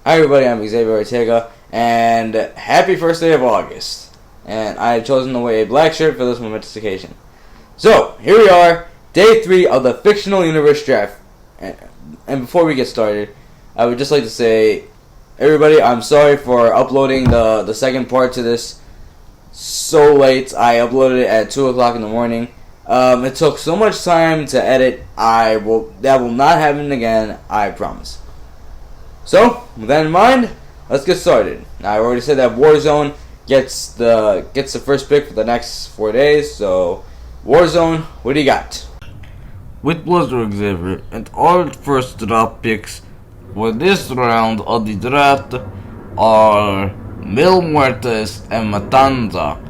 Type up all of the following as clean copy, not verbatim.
Hi everybody, I'm Xavier Ortega, and happy first day of August. And I have chosen to wear a black shirt for this momentous occasion. So, here we are, day 3 of the Fictional Universe Draft. And before we get started, I would just like to say, everybody, I'm sorry for uploading the second part to this so late. I uploaded it at 2 o'clock in the morning. It took so much time to edit. That will not happen again, I promise. So, with that in mind, let's get started. Now, I already said that Warzone gets the first pick for the next 4 days. So, Warzone, what do you got? With pleasure, Xavier, and our first draft picks for this round of the draft are Mil Muertes and Matanza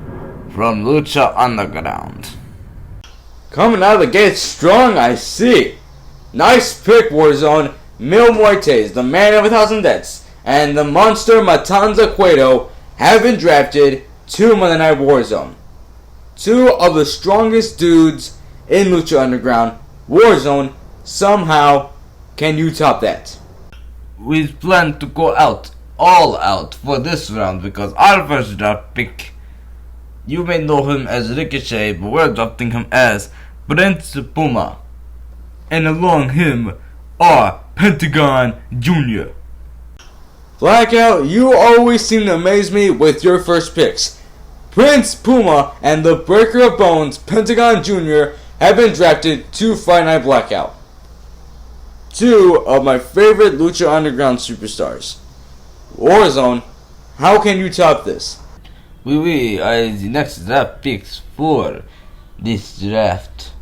from Lucha Underground. Coming out of the gate strong, I see. Nice pick, Warzone. Mil Muertes, the man of 1,000 deaths, and the monster Matanza Cueto have been drafted to Monday Night Warzone. Two of the strongest dudes in Lucha Underground. Warzone, somehow, can you top that? We plan to go all out for this round because our first draft pick, you may know him as Ricochet, but we're drafting him as Prince Puma. And along him are Pentagon Jr. Blackout, you always seem to amaze me with your first picks. Prince Puma and the Breaker of Bones, Pentagon Jr., have been drafted to Friday Night Blackout. Two of my favorite Lucha Underground superstars. Warzone, how can you top this? We are the next draft picks for this draft.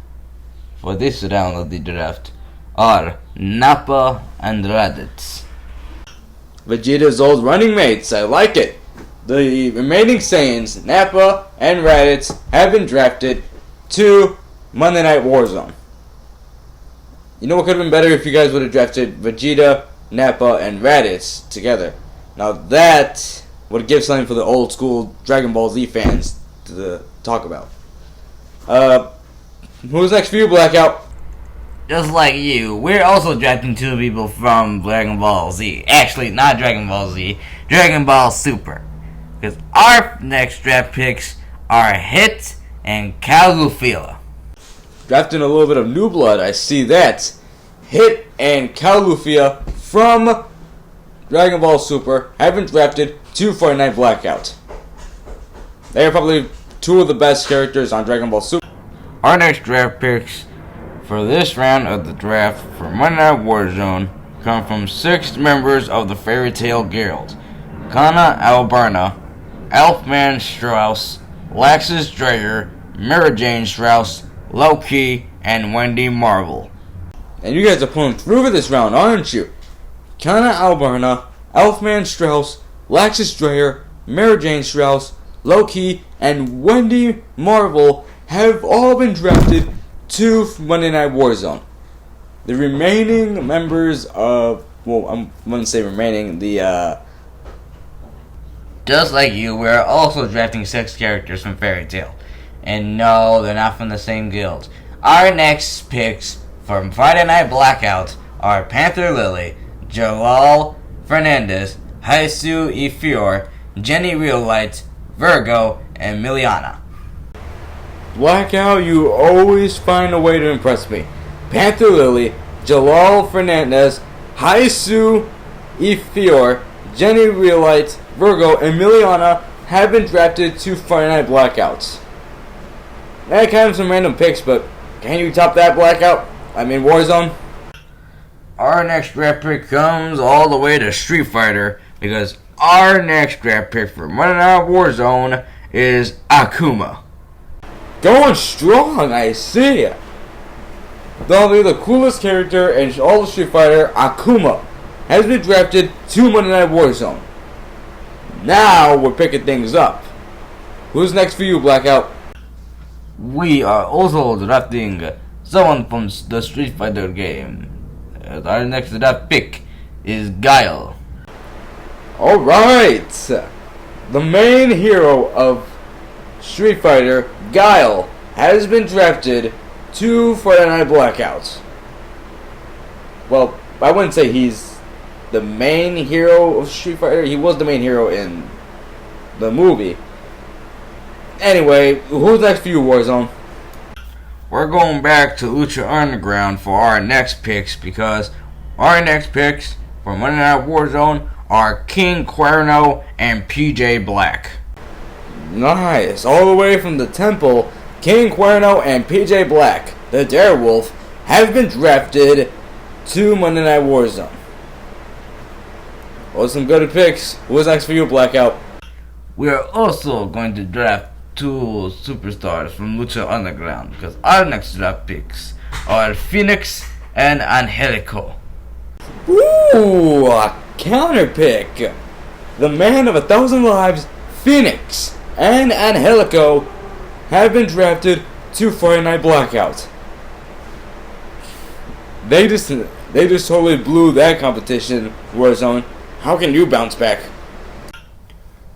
For this round of the draft are Nappa and Raditz. Vegeta's old running mates, I like it. The remaining Saiyans, Nappa and Raditz, have been drafted to Monday Night Warzone. You know what could have been better if you guys would have drafted Vegeta, Nappa, and Raditz together. Now that would give something for the old school Dragon Ball Z fans to talk about. Who's next for you, Blackout? Just like you, we're also drafting two people from Dragon Ball Z. Actually, not Dragon Ball Z, Dragon Ball Super. Because our next draft picks are Hit and Calufila. Drafting a little bit of new blood, I see that. Hit and Calufia from Dragon Ball Super have been drafted to Friday Night Blackout. They are probably two of the best characters on Dragon Ball Super. Our next draft picks for this round of the draft for Monday Night Warzone come from 6 members of the Fairy Tail Guild: Kana Alberna, Elfman Strauss, Laxus Dreyer, Mara Jane Strauss, Loki, and Wendy Marvel. And you guys are pulling through for this round, aren't you? Kana Alberna, Elfman Strauss, Laxus Dreyer, Mara Jane Strauss, Loki, and Wendy Marvel have all been drafted to Monday Night Warzone. The remaining members of, I'm going to say remaining, Just like you, we're also drafting 6 characters from Fairy Tail. And no, they're not from the same guild. Our next picks from Friday Night Blackout are Panther Lily, Jalal Fernandez, Haisu Ifior, Jenny Reallight, Virgo, and Miliana. Blackout, you always find a way to impress me. Panther Lily, Jalal Fernandez, Haisu Ifior, Jenny Reallight, Virgo, and Miliana have been drafted to Friday Night Blackouts. That kind of some random picks, but can you top that, Blackout? I mean Warzone? Our next draft pick comes all the way to Street Fighter because our next draft pick for Monday Night Warzone is Akuma. Going strong, I see. Probably the coolest character in all of Street Fighter, Akuma, has been drafted to Monday Night Warzone. Now we're picking things up. Who's next for you, Blackout? We are also drafting someone from the Street Fighter game. Our next draft pick is Guile. Alright! The main hero of Street Fighter, Guile, has been drafted to Friday Night Blackouts. Well, I wouldn't say he's the main hero of Street Fighter. He was the main hero in the movie. Anyway, who's next for you, Warzone? We're going back to Lucha Underground for our next picks, because our next picks for Monday Night Warzone are King Cuerno and PJ Black. Nice. All the way from the temple, King Cuerno and PJ Black, the Darewolf, have been drafted to Monday Night Warzone. Well, some good picks. Who's next for you, Blackout? We are also going to draft two superstars from Lucha Underground, because our next draft picks are Phoenix and Angelico. Ooh, a counter pick. The man of 1,000 lives, Phoenix, and Angelico have been drafted to Friday Night Blackout. They just totally blew that competition, Warzone. How can you bounce back?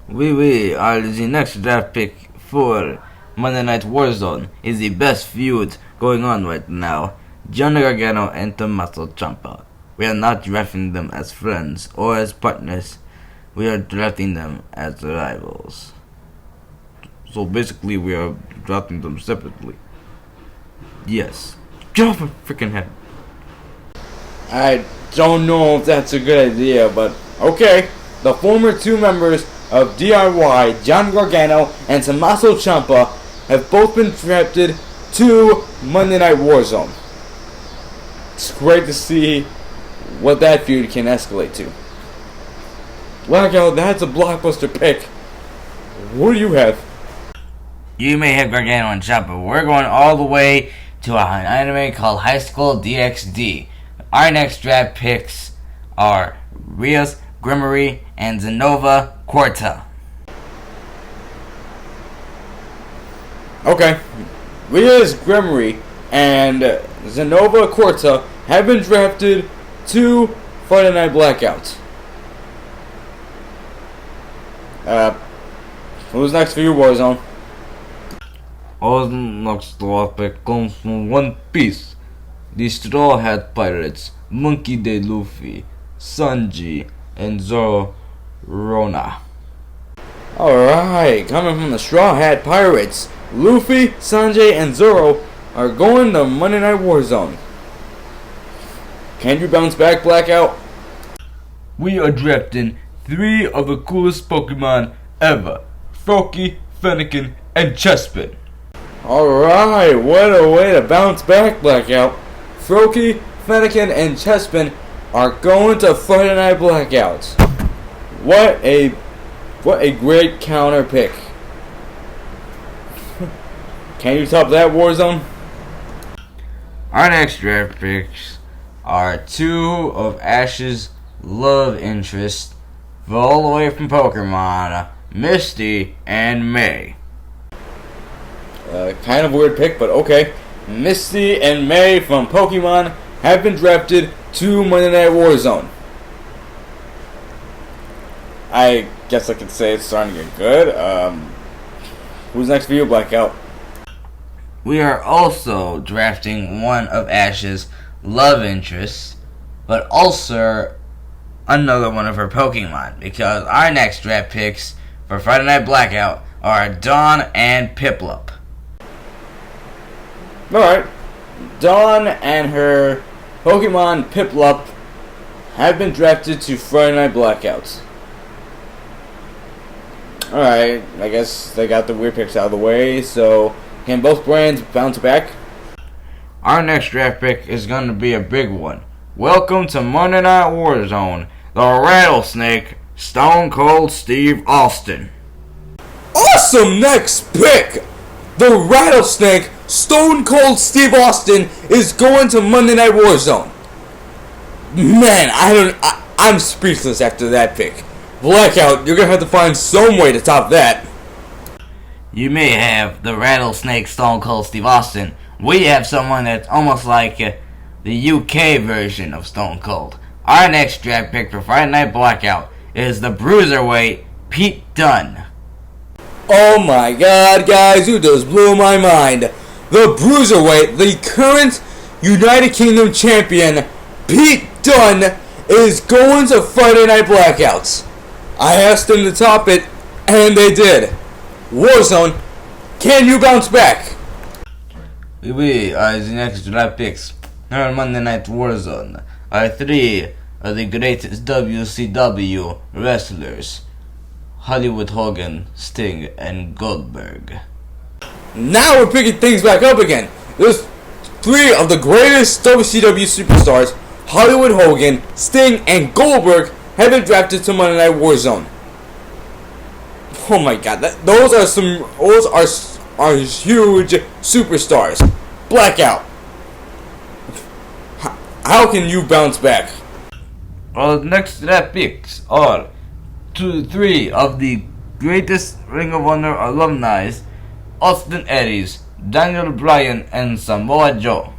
We are the next draft pick for Monday Night Warzone is the best feud going on right now. Johnny Gargano and Tommaso Ciampa. We are not drafting them as friends or as partners. We are drafting them as rivals. So basically, we are drafting them separately. Yes. Get off my freaking head. I don't know if that's a good idea, but okay. The former two members of DIY, Johnny Gargano and Tommaso Ciampa, have both been drafted to Monday Night Warzone. It's great to see what that feud can escalate to. Blackout, that's a blockbuster pick. What do you have? You may have Gargano and Ciampa, but we're going all the way to an anime called High School DxD. Our next draft picks are Rios Grimory and Zenova Quarta. Okay. Rios Grimory and Zenova Quarta have been drafted to Friday Night Blackout. Who's next for you, Warzone? Our next draft pick comes from One Piece. The Straw Hat Pirates, Monkey D. Luffy, Sanji, and Zoro Rona. Alright, coming from the Straw Hat Pirates, Luffy, Sanjay, and Zoro are going to Monday Night Warzone. Can you bounce back, Blackout? We are drafting 3 of the coolest Pokemon ever. Froakie, Fennekin, and Chespin. Alright, what a way to bounce back, Blackout. Froakie, Fennekin, and Chespin are going to Friday Night Blackout. What a great counter pick. Can you top that, Warzone? Our next draft picks are 2 of Ash's love interests, all the way from Pokemon, Misty and May. Kind of weird pick, but okay. Misty and May from Pokemon have been drafted to Monday Night Warzone. I guess I could say it's starting to get good. Who's next for you, Blackout? We are also drafting 1 of Ash's love interests, but also another one of her Pokemon, because our next draft picks for Friday Night Blackout are Dawn and Piplup. Alright. Dawn and her Pokemon Piplup have been drafted to Friday Night Blackout. Alright, I guess they got the weird picks out of the way, so can both brands bounce back? Our next draft pick is going to be a big one. Welcome to Monday Night Warzone, the Rattlesnake, Stone Cold Steve Austin. Awesome next pick! The Rattlesnake, Stone Cold Steve Austin, is going to Monday Night Warzone. Man, I'm speechless after that pick. Blackout, you're gonna have to find some way to top that. You may have the Rattlesnake Stone Cold Steve Austin. We have someone that's almost like the UK version of Stone Cold. Our next draft pick for Friday Night Blackout is the Bruiserweight Pete Dunne. Oh my god, guys, you just blew my mind. The Bruiserweight, the current United Kingdom champion, Pete Dunne, is going to Friday Night Blackouts. I asked them to top it, and they did. Warzone, can you bounce back? We are the next draft picks. Here on Monday Night Warzone are three of the greatest WCW wrestlers: Hollywood Hogan, Sting, and Goldberg. Now we're picking things back up again. There's three of the greatest WCW superstars, Hollywood Hogan, Sting, and Goldberg, have been drafted to Monday Night Warzone. Oh my god, those are huge superstars. Blackout. How can you bounce back? Our next draft picks are three of the greatest Ring of Honor alumni: Austin Aries, Daniel Bryan, and Samoa Joe.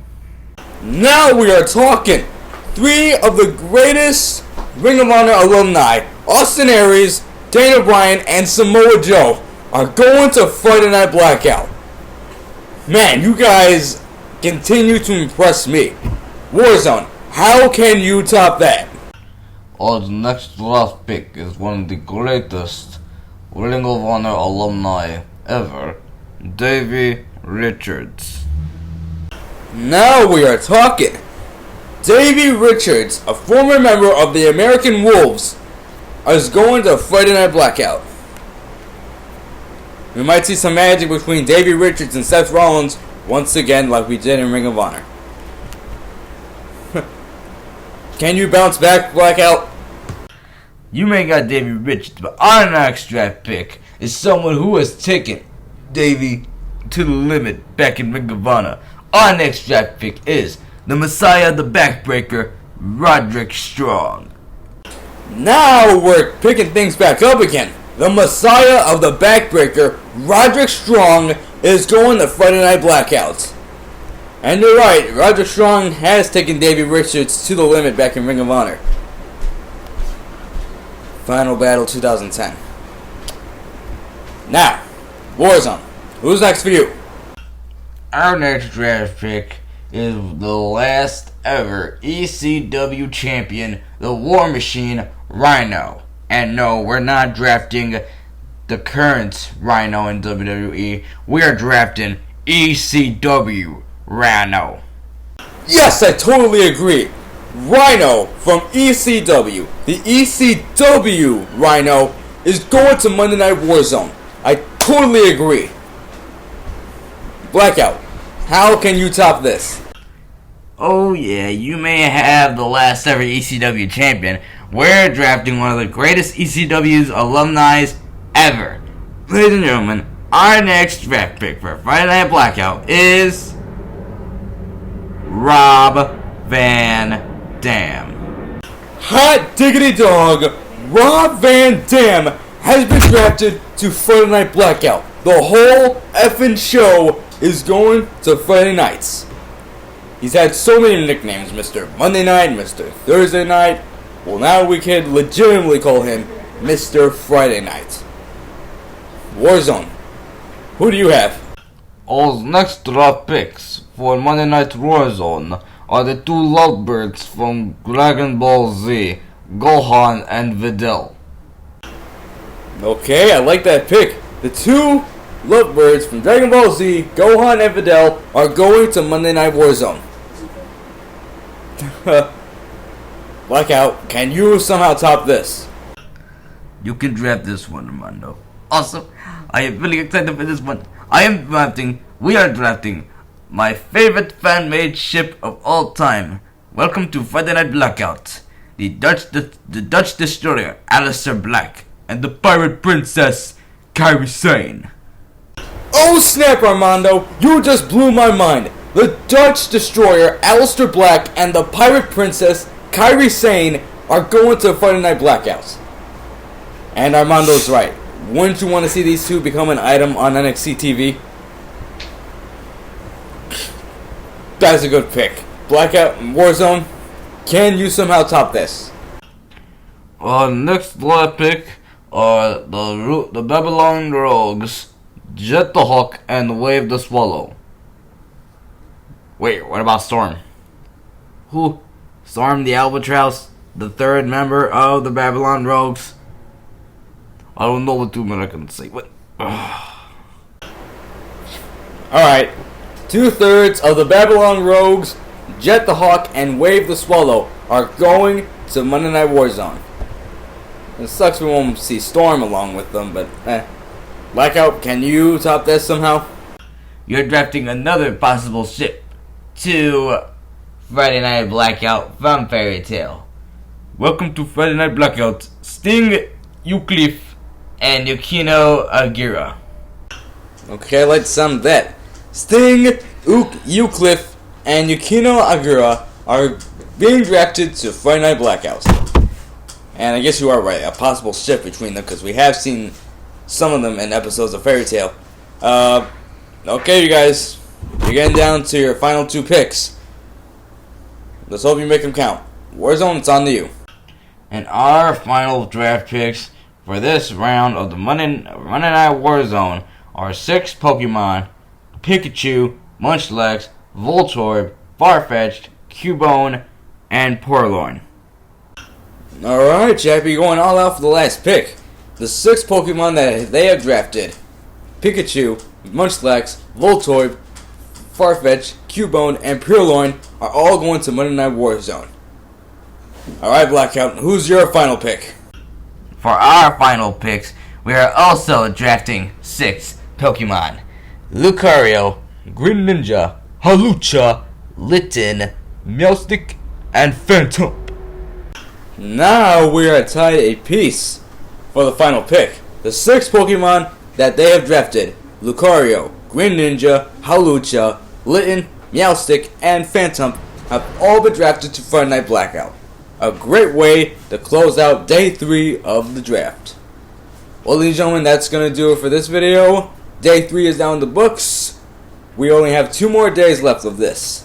Now we are talking. Three of the greatest Ring of Honor alumni, Austin Aries, Daniel Bryan, and Samoa Joe, are going to Friday Night Blackout. Man, you guys continue to impress me. Warzone, how can you top that? Our next draft pick is one of the greatest Ring of Honor alumni ever, Davey Richards. Now we are talking. Davey Richards, a former member of the American Wolves, is going to Friday Night Blackout. We might see some magic between Davey Richards and Seth Rollins once again, like we did in Ring of Honor. Can you bounce back, Blackout? You may got Davey Richards, but our next draft pick is someone who has taken Davey to the limit back in Ring of Honor. Our next draft pick is the Messiah, the Backbreaker, Roderick Strong. Now we're picking things back up again. The Messiah of the Backbreaker, Roderick Strong, is going to Friday Night Blackouts. And you're right, Roderick Strong has taken Davey Richards to the limit back in Ring of Honor. Final Battle 2010. Now, Warzone, who's next for you? Our next draft pick is the last ever ECW champion, the War Machine, Rhino. And no, we're not drafting the current Rhino in WWE. We are drafting ECW Rhino. Yes, I totally agree. Rhino from ECW. The ECW Rhino is going to Monday Night Warzone. I totally agree. Blackout, how can you top this? Oh yeah, you may have the last ever ECW champion. We're drafting one of the greatest ECW's alumni ever. Ladies and gentlemen, our next draft pick for Friday Night Blackout is Rob Van Dam. Hot diggity dog, Rob Van Dam has been drafted to Friday Night Blackout. The whole effing show is going to Friday nights. He's had so many nicknames, Mr. Monday Night, Mr. Thursday Night. Well, now we can legitimately call him Mr. Friday Night. Warzone, who do you have? Our next draft picks for Monday Night Warzone are the two lovebirds from Dragon Ball Z, Gohan and Videl. Okay, I like that pick. The two lovebirds from Dragon Ball Z, Gohan and Videl, are going to Monday Night Warzone. Blackout, can you somehow top this? You can draft this one, Armando. Also, I am really excited for this one. We are drafting my favorite fan-made ship of all time. Welcome to Friday Night Blackout. The Dutch Destroyer, Alistair Black, and the Pirate Princess, Kairi Sane. Oh snap, Armando, you just blew my mind. The Dutch Destroyer, Alistair Black, and the Pirate Princess, Kairi Sane, are going to Friday Night Blackouts. And Armando's right. Wouldn't you want to see these two become an item on NXT TV? That's a good pick. Blackout and Warzone, can you somehow top this? Next draft pick are the Babylon Rogues, Jet the Hawk, and Wave the Swallow. Wait, what about Storm? Who? Storm the Albatross? the third member of the Babylon Rogues. I don't know what 2 minutes I can say. What? Alright, 2/3 of the Babylon Rogues, Jet the Hawk, and Wave the Swallow are going to Monday Night Warzone. It sucks we won't see Storm along with them, but Blackout, can you top this somehow? You're drafting another possible ship to Friday Night Blackout from Fairy Tail. Welcome to Friday Night Blackout, Sting, Euclid, and Yukino Agira. Okay, I like the sound of that. Sting, Euclid, and Yukino Agira are being drafted to Friday Night Blackout. And I guess you are right, a possible shift between them, because we have seen some of them in episodes of Fairy Tail. Okay, you guys, you're getting down to your final 2 picks. Let's hope you make them count. Warzone, it's on to you. And our final draft picks for this round of the Monday Night Warzone are 6 Pokemon: Pikachu, Munchlax, Voltorb, Farfetch'd, Cubone, and Purloin. Alright, Chappie, going all out for the last pick. The 6 Pokemon that they have drafted: Pikachu, Munchlax, Voltorb, Farfetch'd, Cubone, and Purloin are all going to Monday Night Warzone. Alright, Blackout, who's your final pick? For our final picks, we are also drafting 6 Pokemon: Lucario, Greninja, Hawlucha, Litten, Meowstic, and Phantom. Now we are tied a piece for the final pick. The 6 Pokemon that they have drafted: Lucario, Greninja, Hawlucha, Litten, Meowstic, and Phantom have all been drafted to Friday Night Blackout. A great way to close out day 3 of the draft. Well, ladies and gentlemen, that's going to do it for this video. Day 3 is down the books. We only have 2 more days left of this.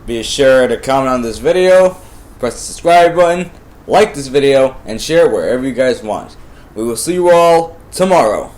Be sure to comment on this video, press the subscribe button, like this video, and share it wherever you guys want. We will see you all tomorrow.